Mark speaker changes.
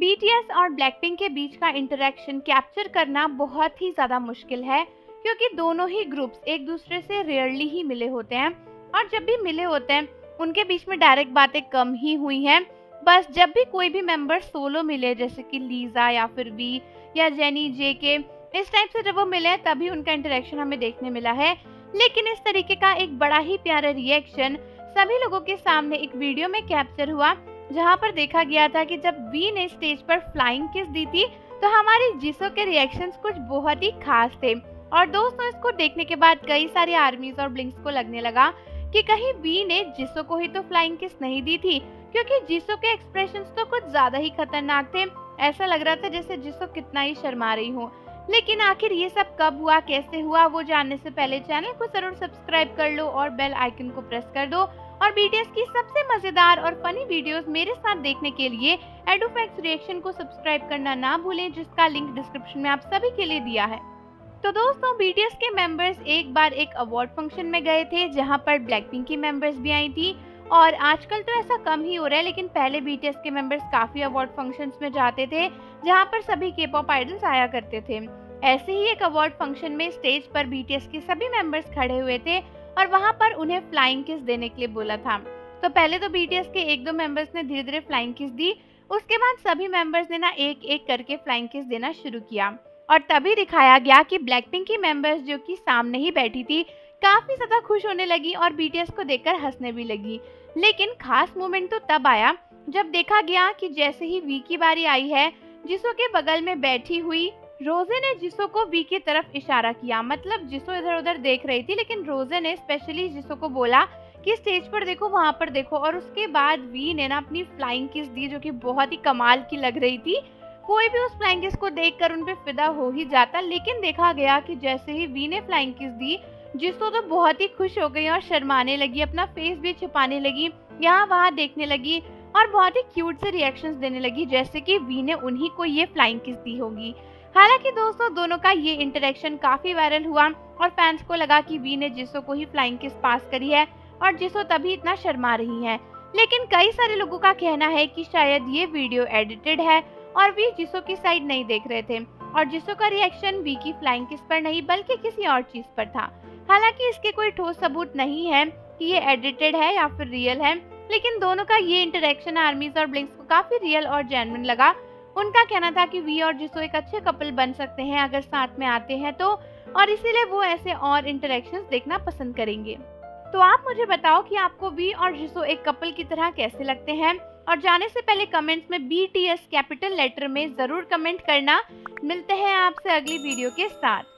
Speaker 1: BTS और Blackpink के बीच का इंटरेक्शन कैप्चर करना बहुत ही ज़्यादा मुश्किल है, क्योंकि दोनों ही ग्रुप्स एक दूसरे से रेयरली ही मिले होते हैं और जब भी मिले होते हैं उनके बीच में डायरेक्ट बातें कम ही हुई हैं। बस जब भी कोई भी मेंबर सोलो मिले, जैसे कि लीजा या फिर वी या जेनी जे के, इस टाइप से जब वो मिले तभी उनका इंटरेक्शन हमें देखने मिला है। लेकिन इस तरीके का एक बड़ा ही प्यारा रिएक्शन सभी लोगों के सामने एक वीडियो में कैप्चर हुआ, जहां पर देखा गया था कि जब वी ने स्टेज पर फ्लाइंग किस दी थी तो हमारी जिसो के रिएक्शंस कुछ बहुत ही खास थे। और दोस्तों, इसको देखने के बाद कई सारे आर्मीज और ब्लिंक्स को लगने लगा कि कहीं वी ने जिसो को ही तो फ्लाइंग किस नहीं दी थी, क्योंकि जिसो के एक्सप्रेशंस तो कुछ ज्यादा ही खतरनाक थे। ऐसा लग रहा था जैसे जिसो कितना ही शर्मा रही हो। लेकिन आखिर ये सब कब हुआ, कैसे हुआ, वो जानने से पहले चैनल को जरूर सब्सक्राइब कर लो और बेल आइकन को प्रेस कर दो। और बीटीएस की सबसे मजेदार और फनी वीडियोस मेरे साथ देखने के लिए एडुफैक्ट्स रिएक्शन को सब्सक्राइब करना ना भूलें, जिसका लिंक डिस्क्रिप्शन में आप सभी के लिए दिया है। तो दोस्तों, बीटीएस के मेंबर्स एक बार एक अवार्ड फंक्शन में गए थे, जहां पर ब्लैकपिंक की मेंबर्स भी आई थी। और आजकल तो ऐसा कम ही हो रहा है, लेकिन पहले बीटीएस के मेंबर्स काफी अवार्ड फंक्शंस में जाते थे, जहां पर सभी के-पॉप आइडल्स आया करते थे। ऐसे ही एक अवार्ड फंक्शन में स्टेज पर बीटीएस के सभी मेंबर्स खड़े हुए थे और वहां पर उन्हें फ्लाइंग किस देने के लिए बोला था। तो पहले तो बीटीएस के एक दो मेंबर्स ने धीरे धीरे फ्लाइंग किस दी, उसके बाद सभी मेंबर्स ने ना एक एक करके फ्लाइंग किस देना शुरू किया। और तभी दिखाया गया कि ब्लैकपिंक की मेंबर्स, जो कि सामने ही बैठी थी, काफी ज्यादा खुश होने लगी और बीटीएस को देखकर हंसने भी लगी। लेकिन खास मोमेंट तो तब आया जब देखा गया कि जैसे ही वी की बारी आई है, जिसो के बगल में बैठी हुई रोजे ने जिसो को वी की तरफ इशारा किया। मतलब जिसो इधर उधर देख रही थी, लेकिन रोजे ने स्पेशली जिसो को बोला कि स्टेज पर देखो, वहां पर देखो। और उसके बाद वी ने ना अपनी फ्लाइंग किस दी, जो कि बहुत ही कमाल की लग रही थी। कोई भी उस फ्लाइंग किस को देखकर उन पे फिदा हो ही जाता। लेकिन देखा गया कि जैसे ही वी ने फ्लाइंग किस दी, जिसो तो बहुत ही खुश हो गई और शर्माने लगी, अपना फेस भी छुपाने लगी, यहाँ वहाँ देखने लगी और बहुत ही क्यूट से रिएक्शंस देने लगी, जैसे कि वी ने उन्हीं को ये फ्लाइंग किस दी होगी। हालांकि दोस्तों, दोनों का ये इंटरेक्शन काफी वायरल हुआ और फैंस को लगा कि वी ने जिसो को ही फ्लाइंग किस पास करी है और जिसो तभी इतना शर्मा रही है। लेकिन कई सारे लोगों का कहना है कि शायद ये वीडियो एडिटेड है और वी जिसो की साइड नहीं देख रहे थे और जिसो का रिएक्शन वी की फ्लाइंग किस पर नहीं बल्कि किसी और चीज पर था। हालांकि इसके कोई ठोस सबूत नहीं है कि ये एडिटेड है या फिर रियल है, लेकिन दोनों का ये इंटरेक्शन आर्मीज और ब्लिंक्स को काफी रियल और जेन्युइन लगा। उनका कहना था कि वी और जिसो एक अच्छे कपल बन सकते हैं अगर साथ में आते हैं तो, और इसीलिए वो ऐसे और इंटरेक्शंस देखना पसंद करेंगे। तो आप मुझे बताओ कि आपको वी और जिसो एक कपल की तरह कैसे लगते हैं, और जाने से पहले कमेंट्स में बीटीएस कैपिटल लेटर में जरूर कमेंट करना। मिलते हैं आपसे अगली वीडियो के साथ।